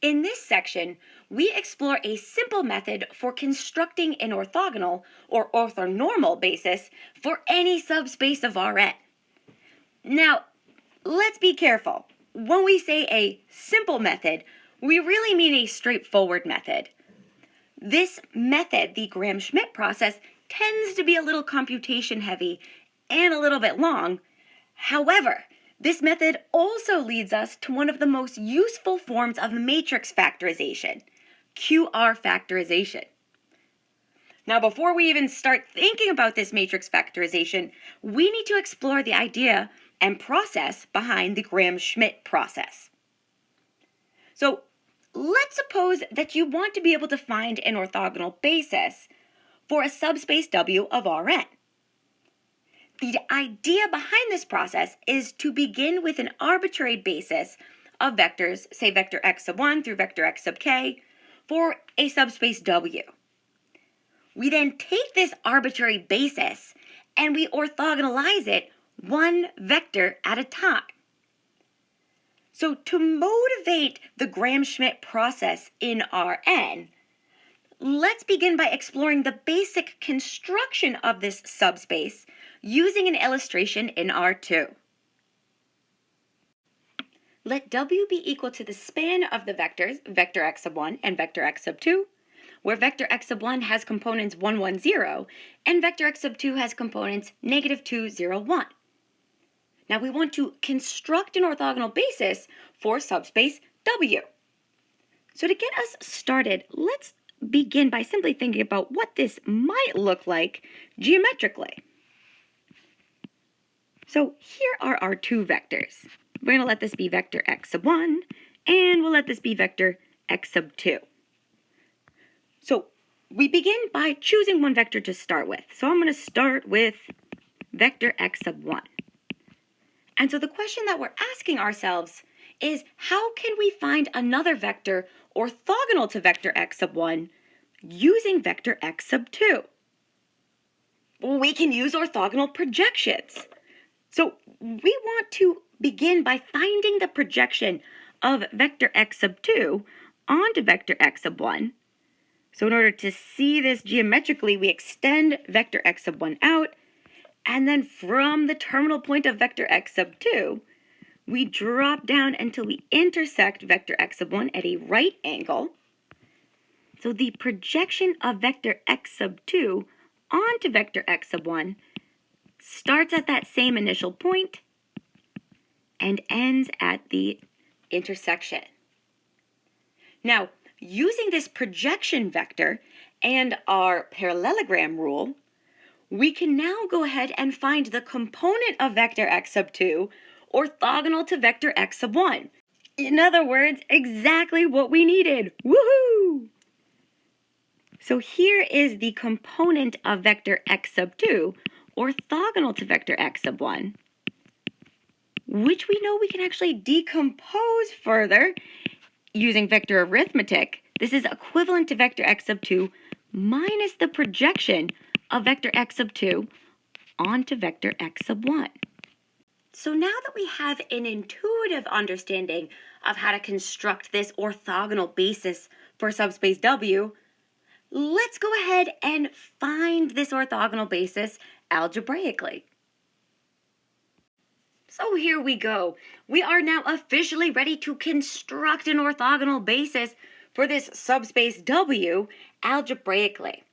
In this section, we explore a simple method for constructing an orthogonal or orthonormal basis for any subspace of Rn. Now, let's be careful. When we say a simple method, we really mean a straightforward method. This method, the Gram-Schmidt process, tends to be a little computation heavy and a little bit long. However, this method also leads us to one of the most useful forms of matrix factorization, QR factorization. Now, before we even start thinking about this matrix factorization, we need to explore the idea and process behind the Gram-Schmidt process. So, let's suppose that you want to be able to find an orthogonal basis for a subspace W of Rn. The idea behind this process is to begin with an arbitrary basis of vectors, say vector x sub 1 through vector x sub k, for a subspace W. We then take this arbitrary basis and we orthogonalize it one vector at a time. So to motivate the Gram-Schmidt process in Rn, let's begin by exploring the basic construction of this subspace using an illustration in R2. Let W be equal to the span of the vectors, vector x sub 1 and vector x sub 2, where vector x sub 1 has components 1, 1, 0, and vector x sub 2 has components negative 2, 0, 1. Now we want to construct an orthogonal basis for subspace W. So to get us started, let's begin by simply thinking about what this might look like geometrically. So here are our two vectors. We're going to let this be vector x sub 1, and we'll let this be vector x sub 2. So we begin by choosing one vector to start with. So I'm going to start with vector x sub 1. And so the question that we're asking ourselves is, how can we find another vector orthogonal to vector x sub 1 using vector x sub 2? Well, we can use orthogonal projections. So we want to begin by finding the projection of vector x sub 2 onto vector x sub 1. So in order to see this geometrically, we extend vector x sub 1 out, and then from the terminal point of vector x sub 2, we drop down until we intersect vector x sub 1 at a right angle. So the projection of vector x sub 2 onto vector x sub 1 starts at that same initial point and ends at the intersection. Now, using this projection vector and our parallelogram rule, we can now go ahead and find the component of vector x sub 2 orthogonal to vector x sub 1. In other words, exactly what we needed. Woohoo! So here is the component of vector x sub 2 orthogonal to vector x sub 1, which we know we can actually decompose further using vector arithmetic. This is equivalent to vector x sub 2 minus the projection of vector x sub 2 onto vector x sub 1. So now that we have an intuitive understanding of how to construct this orthogonal basis for subspace W, let's go ahead and find this orthogonal basis algebraically. So here we go. We are now officially ready to construct an orthogonal basis for this subspace W algebraically.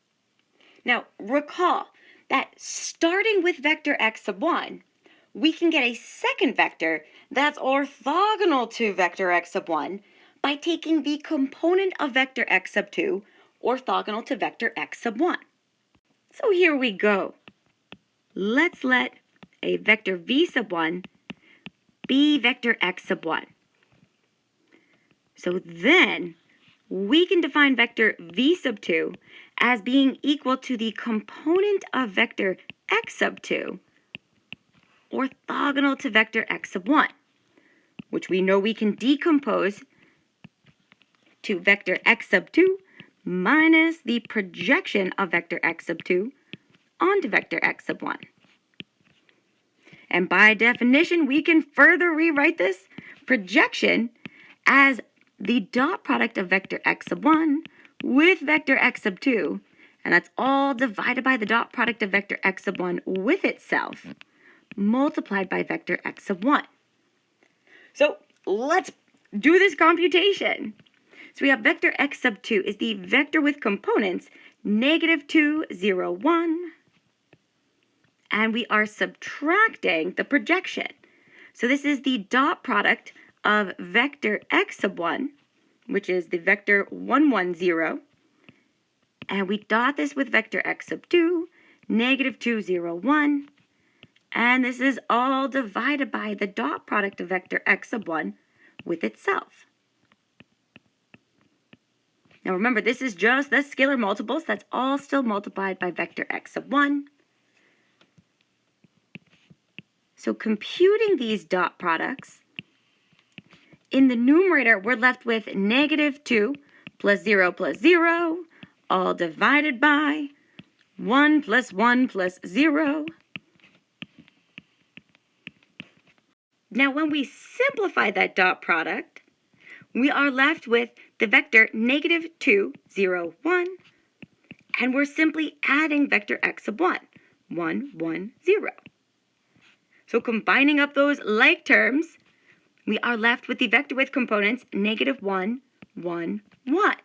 Now recall that starting with vector x sub 1, we can get a second vector that's orthogonal to vector x sub 1 by taking the component of vector x sub 2 orthogonal to vector x sub 1. So here we go. Let's let a vector v sub 1 be vector x sub 1. So then we can define vector v sub 2 as being equal to the component of vector x sub 2 orthogonal to vector x sub 1, which we know we can decompose to vector x sub 2 minus the projection of vector x sub 2 onto vector x sub 1. And by definition, we can further rewrite this projection as the dot product of vector x sub 1 with vector x sub 2, and that's all divided by the dot product of vector x sub 1 with itself, multiplied by vector x sub 1. So let's do this computation. So we have vector x sub 2 is the vector with components negative 2, 0, 1, and we are subtracting the projection. So this is the dot product of vector x sub 1, which is the vector 1, 1, 0, and we dot this with vector x sub 2, negative 2, 0, 1, and this is all divided by the dot product of vector x sub 1 with itself. Now remember, this is just the scalar multiples. That's all still multiplied by vector x sub 1. So computing these dot products, in the numerator, we're left with negative 2 plus 0 plus 0, all divided by 1 plus 1 plus 0. Now, when we simplify that dot product, we are left with the vector negative 2, 0, 1, and we're simply adding vector x sub 1, 1, 1, 0. So combining up those like terms, we are left with the vector with components negative 1, 1, 1.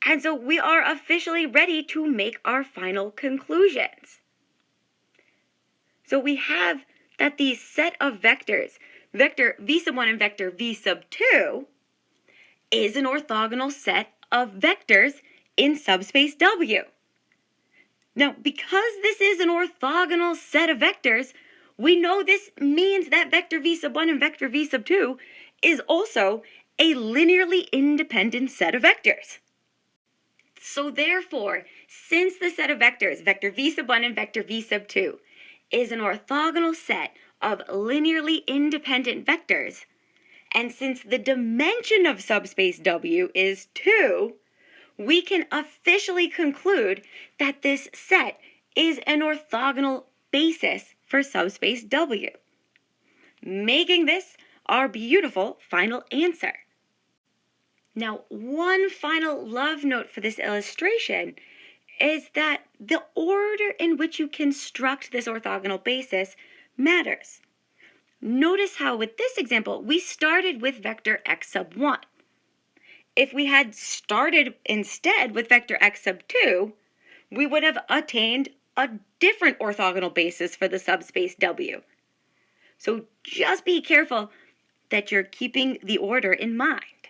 And so we are officially ready to make our final conclusions. So we have that the set of vectors, vector v sub 1 and vector v sub 2, is an orthogonal set of vectors in subspace W. Now, because this is an orthogonal set of vectors, we know this means that vector v sub 1 and vector v sub 2 is also a linearly independent set of vectors. So therefore, since the set of vectors, vector v sub 1 and vector v sub 2, is an orthogonal set of linearly independent vectors, and since the dimension of subspace W is 2, we can officially conclude that this set is an orthogonal basis for subspace W, making this our beautiful final answer. Now, one final love note for this illustration is that the order in which you construct this orthogonal basis matters. Notice how with this example, we started with vector x sub 1. If we had started instead with vector x sub 2, we would have attained a different orthogonal basis for the subspace W. So just be careful that you're keeping the order in mind.